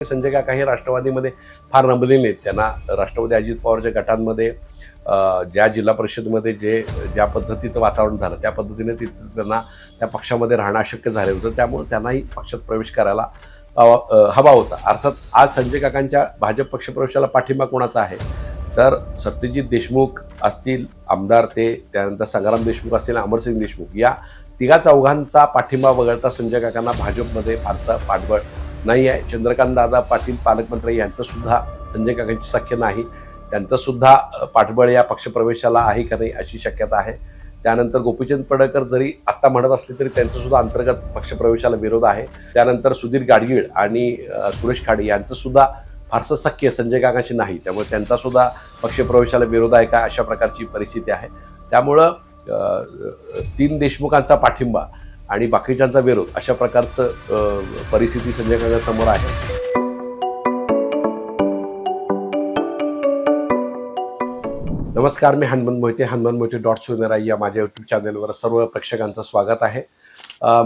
संजय काका हे राष्ट्रवादीमध्ये फार रमलेले आहेत. त्यांना राष्ट्रवादी अजित पवारच्या गटांमध्ये ज्या जिल्हा परिषदमध्ये ज्या पद्धतीचं वातावरण झालं त्या पद्धतीने त्यांना त्या पक्षामध्ये राहणं अशक्य झालं होतं. त्यामुळे त्यांनाही पक्षात प्रवेश करायला हवा होता. अर्थात आज संजय काकांच्या भाजप पक्षप्रवेशाला पाठिंबा कोणाचा आहे तर सत्यजित देशमुख असतील आमदार, ते त्यानंतर संग्राम देशमुख असतील, अमरसिंग देशमुख, या तिघा चौघांचा पाठिंबा वगळता संजय काकांना भाजपमध्ये फारसा पाठबळ नाही आहे. चंद्रकांत दादा पाटील पालकमंत्री यांचं सुद्धा संजय काकांची सख्य नाही, त्यांचं सुद्धा पाठबळ या पक्षप्रवेशाला आहे का नाही अशी शक्यता आहे. त्यानंतर गोपीचंद पडळकर जरी आत्ता म्हणत असले तरी त्यांचं सुद्धा अंतर्गत पक्षप्रवेशाला विरोध आहे. त्यानंतर सुधीर गाडगीळ आणि सुरेश खाडे यांचं सुद्धा फारसं सख्य संजय काकांशी नाही, त्यामुळे त्यांचा सुद्धा पक्षप्रवेशाला विरोध आहे का अशा प्रकारची परिस्थिती आहे. त्यामुळं तीन देशमुखांचा पाठिंबा आणि बाकीच्यांचा विरोध अशा प्रकारचं परिस्थिती संजय काकांसमोर आहे. नमस्कार, मी हनुमंत मोहिते, हनुमंत मोहिते .सोनेराई या माझ्या यूट्यूब चॅनलवर सर्व प्रेक्षकांचं स्वागत आहे.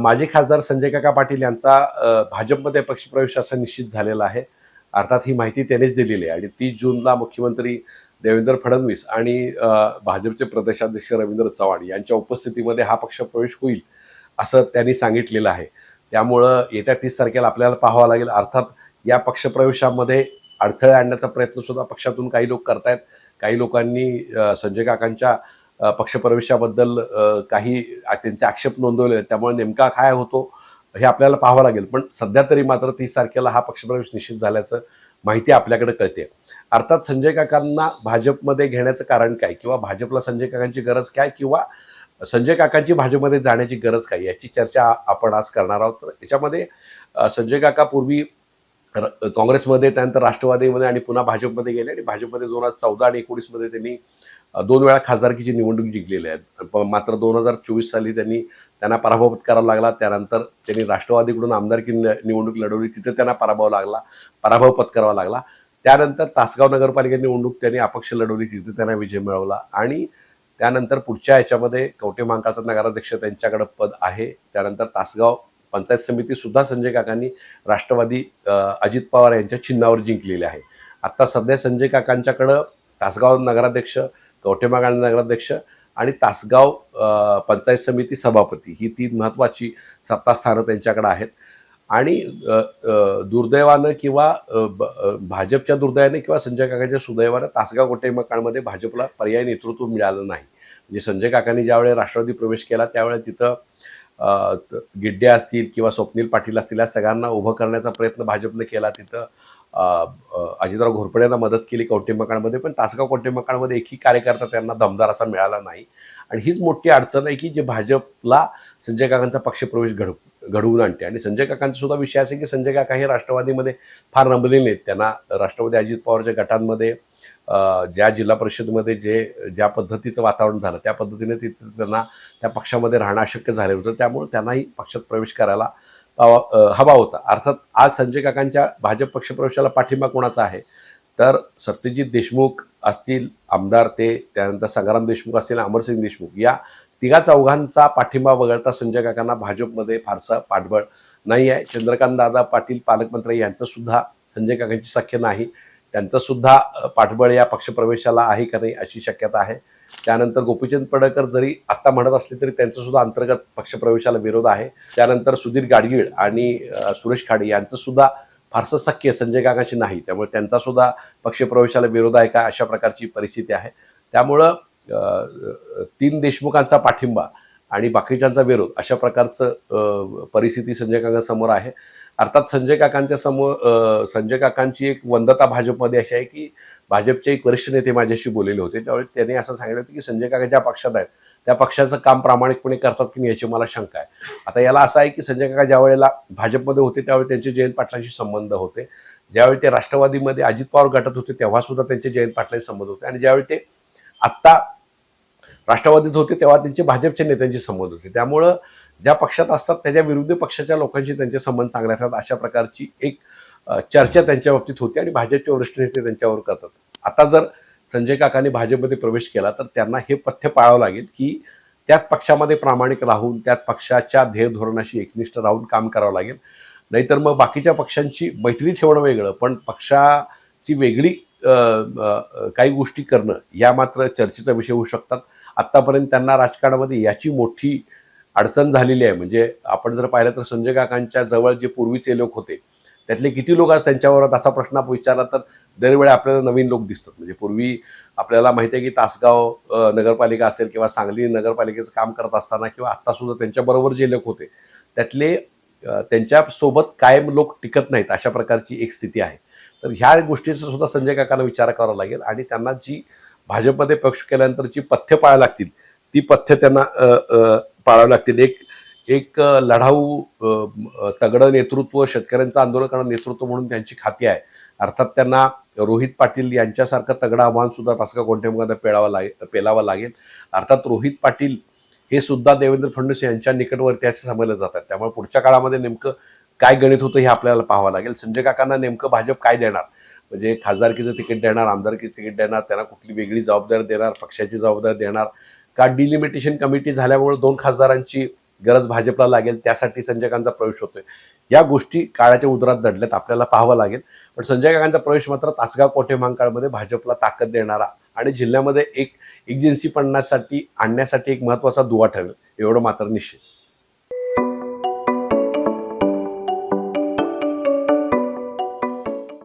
माजी खासदार संजय काका पाटील यांचा भाजपमध्ये पक्षप्रवेश असा निश्चित झालेला आहे. अर्थात ही माहिती त्यांनीच दिलेली आहे आणि 30 जूनला मुख्यमंत्री देवेंद्र फडणवीस आणि भाजपचे प्रदेशाध्यक्ष रवींद्र चव्हाण यांच्या उपस्थितीमध्ये हा पक्षप्रवेश होईल असं त्यांनी सांगितलेलं आहे. त्यामुळं येत्या 30 तारखेला आपल्याला पाहावं लागेल. अर्थात या पक्षप्रवेशामध्ये अडथळे आणण्याचा प्रयत्न सुद्धा पक्षातून काही लोक करतायत. काही लोकांनी संजय काकांच्या पक्षप्रवेशाबद्दल काही त्यांचे आक्षेप नोंदवले आहेत. त्यामुळे नेमका काय होतो हे आपल्याला पाहावं लागेल. पण सध्या तरी मात्र 30 तारखेला हा पक्षप्रवेश निश्चित झाल्याचं माहिती आपल्याकडे कळते. अर्थात संजय काकांना भाजपमध्ये घेण्याचं कारण काय, किंवा भाजपला संजय काकांची गरज काय, किंवा संजय काकांची भाजपमध्ये जाण्याची गरज काय, याची चर्चा आपण आज करणार आहोत. तर याच्यामध्ये संजय काका पूर्वी काँग्रेसमध्ये, त्यानंतर राष्ट्रवादीमध्ये आणि पुन्हा भाजपमध्ये गेले आणि भाजपमध्ये 2014 आणि 2019 मध्ये त्यांनी 2 वेळा खासदारकीची निवडणूक जिंकलेली आहे. मात्र 2024 साली त्यांना पराभव पत्करावा लागला. त्यानंतर त्यांनी राष्ट्रवादीकडून आमदारकी निवडणूक लढवली, तिथे त्यांना पराभव पत्करावा लागला. त्यानंतर तासगाव नगरपालिका निवडणूक त्यांनी अपक्ष लढवली, तिथे त्यांना विजय मिळवला आणि त्यानंतर पुढच्या याच्यामध्ये कवठे महांकाळचा नगराध्यक्ष त्यांच्याकडे पद आहे. त्यानंतर तासगाव पंचायत समिती सुद्धा संजय काकांनी राष्ट्रवादी अजित पवार यांच्या चिन्हावर जिंकलेली आहे. आता सध्या संजय काकांच्याकडं तासगाव नगराध्यक्ष, कवठे महांकाळ नगराध्यक्ष आणि तासगाव पंचायत समिती सभापती ही 3 महत्त्वाची सत्तास्थानं त्यांच्याकडे आहेत. आणि दुर्दैवानं किंवा भाजपच्या दुर्दैवाने किंवा संजय काकांच्या सुदैवानं तासगाव कवठे महांकाळमध्ये भाजपला पर्यायी नेतृत्व मिळालं नाही. म्हणजे संजय काकांनी ज्यावेळी राष्ट्रवादी प्रवेश केला त्यावेळेला तिथं गिड्डे असतील किंवा स्वप्नील पाटील असतील या सगळ्यांना उभं करण्याचा प्रयत्न भाजपने केला. तिथं अजितराव घोरपड्यांना मदत केली कवठे महांकाळमध्ये, पण तासगाव कवठे महांकाळमध्ये एकही कार्यकर्ता त्यांना दमदार असा मिळाला नाही. आणि हीच मोठी अडचण आहे की जे भाजपला संजय काकांचा पक्षप्रवेश घडवून आणते. आणि संजय काकांचा सुद्धा विषय असे की संजय काका हे राष्ट्रवादीमध्ये फार रमलेले आहेत. त्यांना राष्ट्रवादी अजित पवारच्या गटांमध्ये ज्या जिल्हा परिषदमध्ये ज्या पद्धतीचं वातावरण झालं त्या पद्धतीने त्यांना त्या पक्षामध्ये राहणं अशक्य झालं होतं. त्यामुळे त्यांनाही पक्षात प्रवेश करायला हवा होता. अर्थात आज संजय काकांच्या भाजप पक्षप्रवेशाला पाठिंबा कोणाचा आहे तर सत्यजित देशमुख असतील आमदार, ते त्यानंतर संग्राम देशमुख असतील, अमरसिंग देशमुख, या तिघा चौघांचा पाठिंबा वगळता संजय काकांना भाजपमध्ये फारसा पाठबळ नाही आहे. चंद्रकांत दादा पाटील पालकमंत्री यांचं सुद्धा संजय काकांची सख्य नाही, त्यांचं सुद्धा पाठबळ या पक्षप्रवेशाला आहे का नाही अशी शक्यता आहे. त्यानंतर गोपीचंद पडळकर जरी आत्ता म्हणत असले तरी त्यांचं सुद्धा अंतर्गत पक्षप्रवेशाला विरोध आहे. त्यानंतर सुधीर गाडगीळ आणि सुरेश खाडे यांचं सुद्धा फारसं सख्य संजय काकांशी नाही, त्यामुळे त्यांचा सुद्धा पक्षप्रवेशाला विरोध आहे का अशा प्रकारची परिस्थिती आहे. त्यामुळं 3 देशमुखांचा पाठिंबा आणि बाकीच्यांचा विरोध अशा प्रकारचं परिस्थिती संजय काकांसमोर आहे. अर्थात संजय काकांची एक वंदता भाजपमध्ये अशी आहे की भाजपचे एक वरिष्ठ नेते माझ्याशी बोललेले होते, त्यावेळी त्यांनी असं सांगितलं होतं की संजय काका ज्या पक्षात आहेत त्या पक्षाचं काम प्रामाणिकपणे करतात की नाही याची मला शंका आहे. आता याला असं आहे की संजय काका ज्या वेळेला भाजपमध्ये होते त्यावेळी त्यांचे जयंत पाटलांशी संबंध होते, ज्यावेळी ते राष्ट्रवादीमध्ये अजित पवार गटात होते तेव्हा सुद्धा त्यांचे जयंत पाटलांशी संबंध होते, आणि ज्यावेळी ते आत्ता राष्ट्रवादीत होते तेव्हा त्यांचे भाजपच्या नेत्यांशी संबंध होते. त्यामुळं ज्या पक्षात असतात त्याच्या विरुद्ध पक्षाच्या लोकांशी त्यांचे संबंध चांगले असतात अशा प्रकारची एक चर्चा त्यांच्या बाबतीत होती आणि भाजपचे वरिष्ठ नेते त्यांच्यावर करतात. आता जर संजय काकांनी भाजपमध्ये प्रवेश केला तर त्यांना हे पथ्य पाळावं लागेल की त्याच पक्षामध्ये प्रामाणिक राहून त्याच पक्षाच्या ध्येय धोरणाशी एकनिष्ठ राहून काम करावं लागेल. नाहीतर मग बाकीच्या पक्षांची मैत्री ठेवणं वेगळं, पण पक्षाची वेगळी काही गोष्टी करणं या मात्र चर्चेचा विषय होऊ शकतात. आत्तापर्यंत त्यांना राजकारणामध्ये याची मोठी अडचण झालेली आहे. म्हणजे आपण जर पाहिलं तर संजय काकांच्या जवळ जे पूर्वीचे लोक होते त्यातले किती लोक आज त्यांच्यावर असा प्रश्न विचारला तर दरवेळी आपल्याला नवीन लोक दिसतात. म्हणजे पूर्वी आपल्याला माहिती आहे की तासगाव नगरपालिका असेल किंवा सांगली नगरपालिकेचं काम करत असताना किंवा आत्तासुद्धा त्यांच्याबरोबर जे लोक होते त्यातले त्यांच्यासोबत कायम लोक टिकत नाहीत, अशा प्रकारची एक स्थिती आहे. तर ह्या गोष्टीचा सुद्धा संजय काकांना विचार करावा लागेल आणि त्यांना जी भाजपमध्ये पक्ष केल्यानंतर जी पथ्य पाळावी लागतील ती पथ्य त्यांना पाळावी लागतील. एक एक लढाऊ तगडं नेतृत्व, शेतकऱ्यांचं आंदोलन करणारं नेतृत्व म्हणून त्यांची खाती आहे. अर्थात त्यांना रोहित पाटील यांच्यासारखं तगडं आव्हान सुद्धा तासगाव कोंढेमध्ये पेलावं लागेल. अर्थात रोहित पाटील हे सुद्धा देवेंद्र फडणवीस यांच्या निकटवर्ती असे समजले जातात. त्यामुळे पुढच्या काळामध्ये नेमकं काय गणित होतं हे आपल्याला पाहावं लागेल. संजय काकांना नेमकं भाजप काय देणार, म्हणजे खासदारकीचं तिकीट देणार, आमदारकीचं तिकीट देणार, त्यांना कुठली वेगळी जबाबदारी देणार, पक्षाची जबाबदारी देणार का, डिलिमिटेशन कमिटी झाल्यामुळे 2 खासदारांची गरज भाजपला लागेल त्यासाठी संजय काकांचा प्रवेश होतोय, या गोष्टी काळाच्या उदरात दडल्यात, आपल्याला पाहावं लागेल. पण संजय काकांचा प्रवेश मात्र तासगाव कोठे महांकाळमध्ये भाजपला ताकद देणारा आणि जिल्ह्यामध्ये एक एकजिन्सीपणासाठी आणण्यासाठी एक महत्त्वाचा दुवा ठरेल, एवढं मात्र निश्चित.